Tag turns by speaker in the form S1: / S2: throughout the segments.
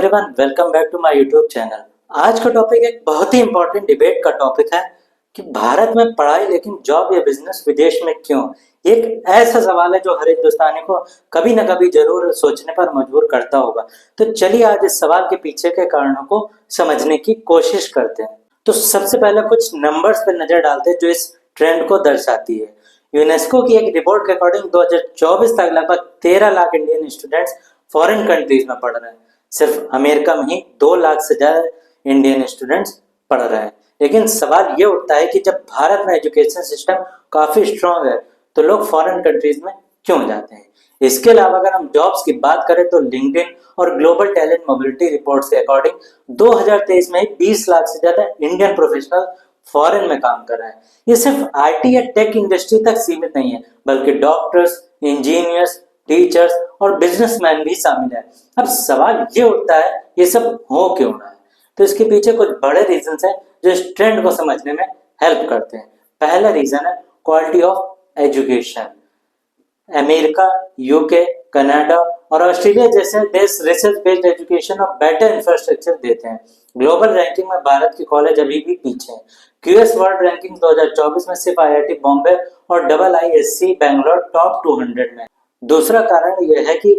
S1: Everyone, welcome back to my YouTube channel. आज का topic एक बहुत ही इंपॉर्टेंट डिबेट का टॉपिक है कि भारत में पढ़ाई लेकिन जॉब या बिजनेस विदेश में क्यों। एक ऐसा सवाल है जो हर हिंदुस्तानी को कभी ना कभी जरूर सोचने पर मजबूर करता होगा। तो चलिए आज इस सवाल के पीछे के कारणों को समझने की कोशिश करते हैं। तो सबसे पहले कुछ नंबर्स पर नजर डालते हैं जो इस ट्रेंड को दर्शाती है। यूनेस्को की एक रिपोर्ट के अकॉर्डिंग 2024 तक लगभग 13 lakh Indian students foreign countries में पढ़ रहे हैं। सिर्फ अमेरिका में ही 2 लाख से ज्यादा इंडियन स्टूडेंट्स पढ़ रहे हैं। लेकिन सवाल ये उठता है कि जब भारत में एजुकेशन सिस्टम काफी स्ट्रांग है तो लोग फॉरेन कंट्रीज में क्यों जाते हैं। इसके अलावा अगर हम जॉब्स की बात करें तो लिंक्डइन और ग्लोबल टैलेंट मोबिलिटी रिपोर्ट्स के अकॉर्डिंग 2023 में ही 20 लाख से ज्यादा इंडियन प्रोफेशनल फॉरेन में काम कर रहे हैं। ये सिर्फ आईटी या टेक इंडस्ट्री तक सीमित नहीं है, बल्कि डॉक्टर्स, इंजीनियर्स, टीचर्स और बिजनेसमैन भी शामिल है। अब सवाल ये उठता है ये सब हो क्यों रहा है। तो इसके पीछे कुछ बड़े रीजंस हैं जो इस ट्रेंड को समझने में हेल्प करते हैं। पहला रीजन है quality of education. America, UK, Canada और ऑस्ट्रेलिया जैसे देश रिसर्च बेस्ड एजुकेशन और बेटर इंफ्रास्ट्रक्चर देते हैं। ग्लोबल रैंकिंग में भारत के कॉलेज अभी भी पीछे हैं। क्यूएस वर्ल्ड रैंकिंग 2024 में सिर्फ आईआईटी बॉम्बे और IISc बेंगलोर टॉप 200 में। दूसरा कारण यह है कि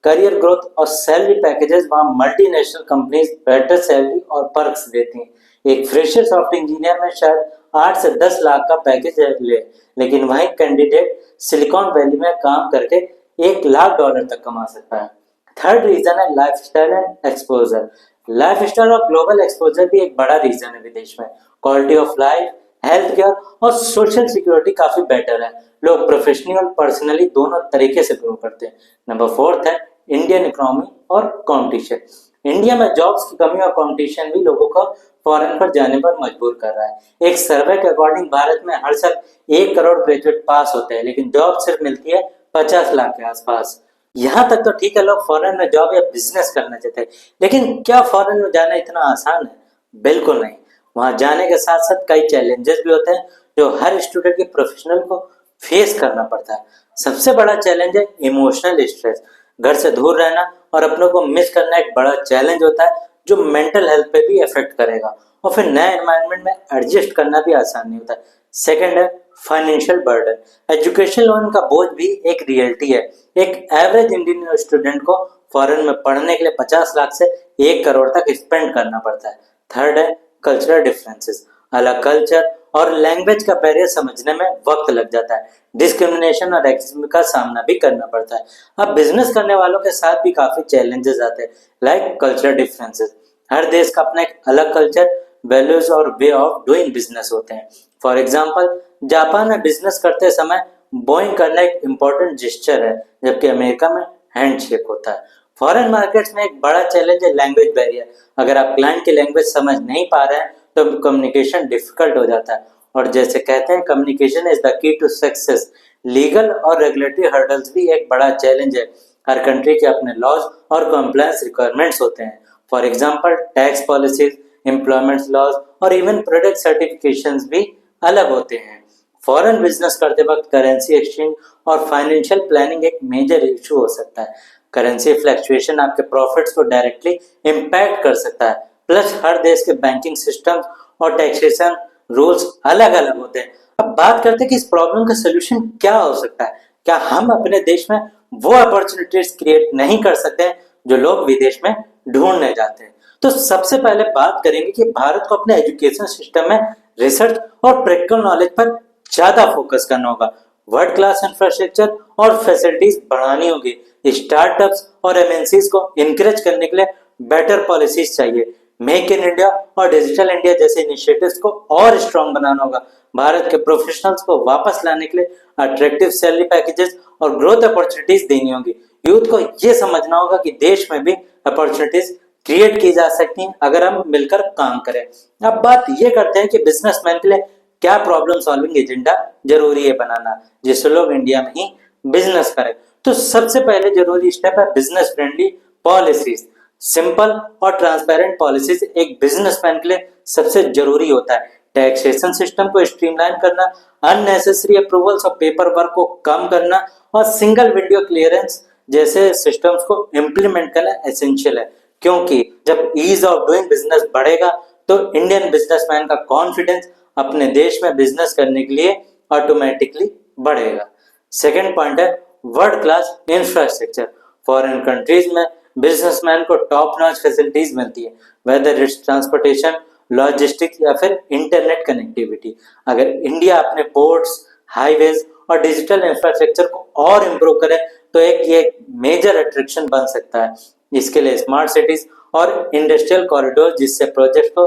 S1: करियर ग्रोथ और सैलरी पैकेजेस वहां मल्टीनेशनल कंपनीज बेटर सैलरी और पर्क्स देती हैं। एक फ्रेशर सॉफ्टवेयर इंजीनियर में शायद 8 से 10 लाख का पैकेज ले, लेकिन वहीं कैंडिडेट सिलिकॉन वैली में काम करके $1 लाख तक कमा सकता है। थर्ड रीजन है लाइफस्टाइल एंड एक्सपोजर। लाइफस्टाइल और ग्लोबल एक्सपोजर भी एक बड़ा रीजन है विदेश में। Quality of life, health care और सोशल सिक्योरिटी काफी बेटर है। लोग प्रोफेशनली और पर्सनली दोनों तरीके से ग्रो करते हैं। नंबर फोर्थ है इंडियन इकोनॉमी और कंपटीशन। इंडिया में जॉब्स की कमी और कंपटीशन भी लोगों को फॉरेन पर जाने पर मजबूर कर रहा है। एक सर्वे के अकॉर्डिंग भारत में हर साल 1 करोड़ ग्रेजुएट पास होते हैं, लेकिन जॉब सिर्फ मिलती है 50 लाख के आसपास। यहाँ तक तो ठीक है, लोग फॉरेन में जॉब या बिजनेस करना चाहते हैं, लेकिन क्या फॉरेन में जाना इतना आसान है? बिल्कुल नहीं। वहां जाने के साथ साथ कई चैलेंजेस भी होते हैं जो हर स्टूडेंट के प्रोफेशनल को फेस करना पड़ता है। सबसे बड़ा चैलेंज है इमोशनल स्ट्रेस। घर से दूर रहना और अपनों को मिस करना एक बड़ा चैलेंज होता है जो मेंटल हेल्थ पे भी इफेक्ट करेगा, और फिर नए एनवायरनमेंट में एडजस्ट करना भी आसान नहीं होता। सेकंड है फाइनेंशियल बर्डन। एजुकेशन लोन का बोझ भी एक रियलिटी है। एक एवरेज इंडियन स्टूडेंट को फॉरेन में पढ़ने के लिए 50 लाख से 1 करोड़ तक स्पेंड करना पड़ता है। थर्ड है कल्चरल डिफरेंसेस। अलग कल्चर और लैंग्वेज का बैरियर समझने में वक्त लग जाता है। डिस्क्रिमिनेशन और रेसिज्म का सामना भी करना पड़ता है। अब बिजनेस करने वालों के साथ भी काफी चैलेंजेस आते हैं, लाइक कल्चरल डिफरेंसेस। हर देश का अपना एक अलग कल्चर, वैल्यूज और वे ऑफ डूइंग बिजनेस होते हैं। फॉर एग्जाम्पल, जापान में बिजनेस करते समय बोइंग करना एक इम्पोर्टेंट जेस्चर है, जबकि अमेरिका में हैंडशेक होता है। फॉरेन मार्केट्स में एक बड़ा चैलेंज है लैंग्वेज बैरियर। अगर आप क्लाइंट की लैंग्वेज समझ नहीं पा रहे हैं तो कम्युनिकेशन डिफिकल्ट हो जाता है। और जैसे कहते हैं communication is the key to success. Legal और रेगुलेटरी हर्डल्स भी एक बड़ा चैलेंज है। हर कंट्री के अपने लॉज और कॉम्प्लायंस रिक्वायरमेंट्स होते हैं। For example, tax policies, employment laws और इवन प्रोडक्ट सर्टिफिकेशंस भी अलग होते हैं। फॉरेन बिजनेस करते वक्त करेंसी एक्सचेंज और फाइनेंशियल प्लानिंग एक मेजर इशू हो सकता है। करेंसी फ्लक्चुएशन आपके प्रॉफिट्स को डायरेक्टली इम्पैक्ट कर सकता है। प्लस हर देश के बैंकिंग सिस्टम और टैक्सेशन रूल्स अलग अलग होते हैं। अब बात करते हैं कि इस प्रॉब्लम का सोल्यूशन क्या हो सकता है। क्या हम अपने देश में वो अपॉर्चुनिटीज क्रिएट नहीं कर सकते हैं जो लोग विदेश में ढूंढने जाते हैं? तो सबसे पहले बात करेंगे कि भारत को अपने एजुकेशन सिस्टम में रिसर्च और प्रैक्टिकल नॉलेज पर ज्यादा फोकस करना होगा। वर्ल्ड क्लास इंफ्रास्ट्रक्चर और फैसिलिटीज बढ़ानी होगी। स्टार्टअप्स और एमएनसीज को इनकरेज करने के लिए बेटर पॉलिसीज चाहिए। मेक इन इंडिया और डिजिटल इंडिया जैसे इनिशिएटिव्स को और स्ट्रॉन्ग बनाना होगा। भारत के प्रोफेशनल्स को वापस लाने के लिए अट्रैक्टिव सैलरी पैकेजेस और ग्रोथ अपॉर्चुनिटीज देनी होगी। यूथ को यह समझना होगा कि देश में भी अपॉर्चुनिटीज क्रिएट की जा सकती हैं अगर हम मिलकर काम करें। अब बात ये करते हैं कि बिजनेसमैन के लिए क्या प्रॉब्लम सॉल्विंग एजेंडा जरूरी है बनाना, जिससे लोग इंडिया में ही बिजनेस करें। तो सबसे पहले जरूरी स्टेप है बिजनेस फ्रेंडली पॉलिसीज। सिंपल और ट्रांसपेरेंट पॉलिसीज एक बिजनेसमैन के लिए सबसे जरूरी होता है। टैक्सेशन सिस्टम को स्ट्रीमलाइन करना, अननेसेसरी अप्रूवल्स और पेपर वर्क को कम करना और सिंगल विंडो क्लियरेंस जैसे सिस्टम्स को इम्प्लीमेंट करना एसेंशियल है। क्योंकि जब ईज ऑफ डूइंग बिजनेस बढ़ेगा तो इंडियन बिजनेसमैन का कॉन्फिडेंस अपने देश में बिजनेस करने के लिए ऑटोमेटिकली बढ़ेगा। सेकेंड पॉइंट है world class infrastructure. Foreign countries में बिजनेसमैन को टॉप नॉच फैसिलिटीज मिलती है, वेदर इट्स ट्रांसपोर्टेशन, लॉजिस्टिक्स या फिर इंटरनेट कनेक्टिविटी। अगर इंडिया अपने पोर्ट्स, हाईवेज और डिजिटल इंफ्रास्ट्रक्चर को और इम्प्रूव करे तो ये मेजर अट्रैक्शन बन सकता है। इसके लिए स्मार्ट सिटीज और इंडस्ट्रियल कॉरिडोर जिससे प्रोजेक्ट को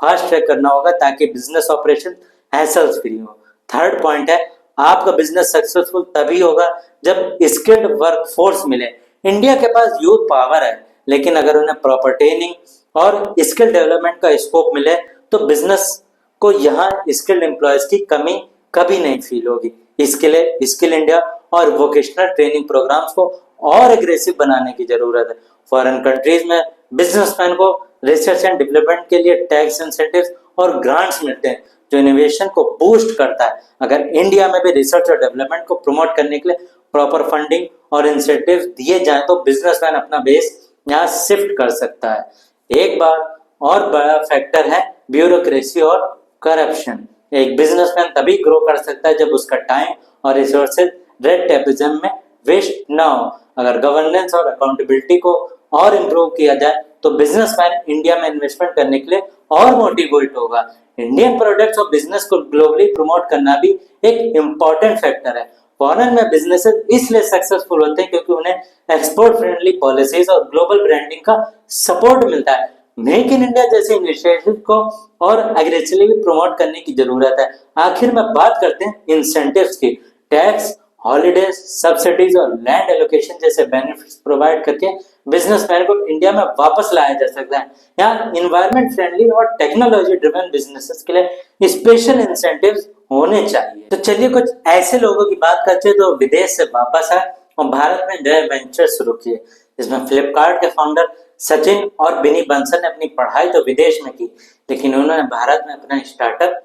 S1: फास्ट ट्रैक करना होगा ताकि बिजनेस ऑपरेशन हैसल्स फ्री हो। थर्ड पॉइंट है आपका बिजनेस सक्सेसफुल तभी होगा जब स्किल्ड वर्कफोर्स मिले। इंडिया के पास यूथ पावर है, लेकिन अगर उन्हें प्रॉपर ट्रेनिंग और स्किल डेवलपमेंट का स्कोप मिले तो बिजनेस को यहाँ स्किल्ड एम्प्लॉयज की कमी कभी नहीं फील होगी। इसके लिए स्किल इंडिया और वोकेशनल ट्रेनिंग प्रोग्राम्स को और एग्रेसिव बनाने की जरूरत है। फॉरेन कंट्रीज में बिजनेसमैन को रिसर्च एंड डेवलपमेंट के लिए टैक्स इंसेंटिव्स और ग्रांट्स मिलते हैं जो इनोवेशन को बूस्ट करता है। अगर इंडिया में भी रिसर्च और डेवलपमेंट को प्रमोट करने के लिए प्रॉपर फंडिंग और इंसेंटिव्स दिए जाएं तो बिजनेसमैन अपना बेस यहाँ शिफ्ट कर सकता है। एक बार और बड़ा फैक्टर है ब्यूरोक्रेसी और करप्शन। एक बिजनेसमैन तभी ग्रो कर सकता है जब उसका टाइम और रिसोर्सेज रेड टेपिज्म में वेस्ट ना हो। अगर गवर्नेंस और अकाउंटेबिलिटी को और इम्प्रूव किया जाए तो बिजनेसमैन इंडिया में इन्वेस्टमेंट करने के लिए और मोटिवेट होगा। इंडियन प्रोडक्ट्स और बिजनेस को ग्लोबली प्रमोट करना भी एक इम्पॉर्टेंट फैक्टर है। फॉरेन में बिजनेसेस इसलिए सक्सेसफुल होते हैं क्योंकि उन्हें एक्सपोर्ट फ्रेंडली पॉलिसीज और ग्लोबल ब्रांडिंग का सपोर्ट मिलता है। मेक इन इंडिया जैसे इनिशिएटिव को और एग्रेसिवली प्रमोट करने की जरूरत है। आखिर में बात करते हैं इंसेंटिव्स की। टैक्स, हॉलीडेज, सब्सिडीज और लैंड एलोकेशन जैसे बेनिफिट्स प्रोवाइड करके बिजनेसमैन को इंडिया में वापस लाया जा सकता है। यहाँ इन्वायरमेंट फ्रेंडली और टेक्नोलॉजी ड्रिवन बिजनेसेस के लिए स्पेशल इंसेंटिव्स होने चाहिए। तो चलिए कुछ ऐसे लोगों की बात करते हैं जो विदेश से वापस आए और भारत में नए वेंचर शुरू किए। इसमें फ्लिपकार्ट के फाउंडर सचिन और बिनी बंसल ने अपनी पढ़ाई तो विदेश में की, लेकिन उन्होंने भारत में अपना स्टार्टअप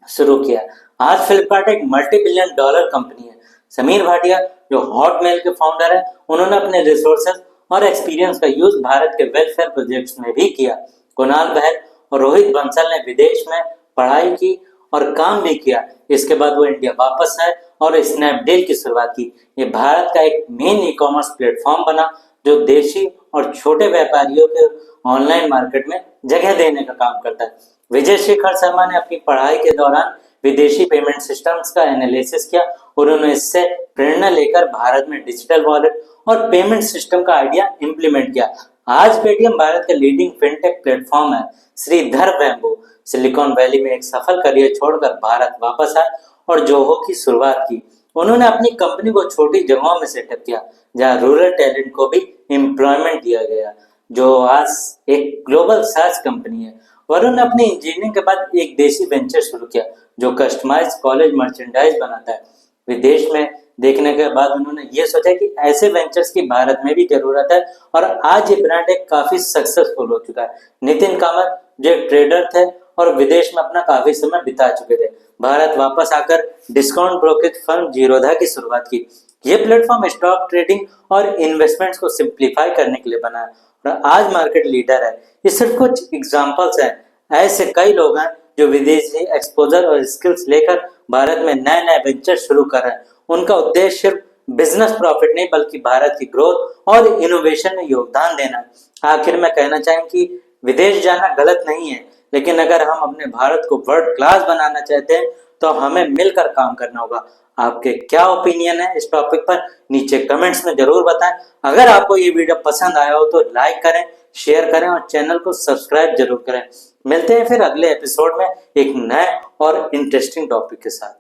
S1: शुरू किया। आज फ्लिपकार्ट एक मल्टी बिलियन डॉलर कंपनी है। समीर भाटिया जो हॉटमेल के फाउंडर है, उन्होंने अपने रिसोर्सेज और एक्सपीरियंस का यूज भारत के वेलफेयर प्रोजेक्ट्स में भी किया। कुणाल बहल और रोहित बंसल ने विदेश में पढ़ाई की और काम भी किया। इसके बाद वो इंडिया वापस आए और स्नैपडील की शुरुआत की। ये भारत का एक मेन ई कॉमर्स प्लेटफॉर्म बना जो देशी और छोटे व्यापारियों के ऑनलाइन मार्केट में जगह देने का काम करता है। विजय शेखर शर्मा ने अपनी पढ़ाई के दौरान विदेशी पेमेंट सिस्टम्स का एनालिसिस किया और उन्होंने इससे प्रेरणा लेकर भारत में डिजिटल वॉलेट और पेमेंट सिस्टम का आइडिया इंप्लीमेंट किया। आज पेटीएम भारत का लीडिंग फिनटेक प्लेटफॉर्म है। श्रीधर वेम्बू सिलिकॉन वैली में एक सफल करियर छोड़कर भारत वापस आए और जोहो की शुरुआत की। उन्होंने अपनी कंपनी को छोटी जगहों में सेटअप किया जहां रूरल टैलेंट को भी एम्प्लॉयमेंट दिया गया, जो आज एक ग्लोबल साज कंपनी है। वरुण ने अपनी इंजीनियरिंग के बाद एक देशी वेंचर शुरू किया जो कस्टमाइज कॉलेज मर्चेंडाइज बनाता है। विदेश में देखने के बाद उन्होंने ये सोचा कि ऐसे वेंचर्स की भारत में भी जरूरत है और आज ये ब्रांड एक काफी सक्सेसफुल हो चुका है। नितिन कामत जो एक ट्रेडर थे और विदेश में अपना काफी समय बिता चुके थे, भारत वापस आकर डिस्काउंट ब्रोकरेज फर्म जीरोधा की शुरुआत की। ये प्लेटफॉर्म स्टॉक ट्रेडिंग और इन्वेस्टमेंट्स को सिंप्लीफाई करने के लिए बना है और आज मार्केट लीडर है। ये सिर्फ कुछ एग्जांपल्स हैं, ऐसे कई लोग हैं जो विदेशी एक्सपोजर और स्किल्स लेकर भारत में नए नए वेंचर शुरू कर रहे हैं। उनका उद्देश्य सिर्फ बिजनेस प्रॉफिट नहीं बल्कि भारत की ग्रोथ और इनोवेशन में योगदान देना है। आखिर में कहना चाहें कि विदेश जाना गलत नहीं है, लेकिन अगर हम अपने भारत को वर्ल्ड क्लास बनाना चाहते हैं तो हमें मिलकर काम करना होगा। आपके क्या ओपिनियन है इस टॉपिक पर नीचे कमेंट्स में जरूर बताएं। अगर आपको ये वीडियो पसंद आया हो तो लाइक करें, शेयर करें और चैनल को सब्सक्राइब जरूर करें। मिलते हैं फिर अगले एपिसोड में एक नए और इंटरेस्टिंग टॉपिक के साथ।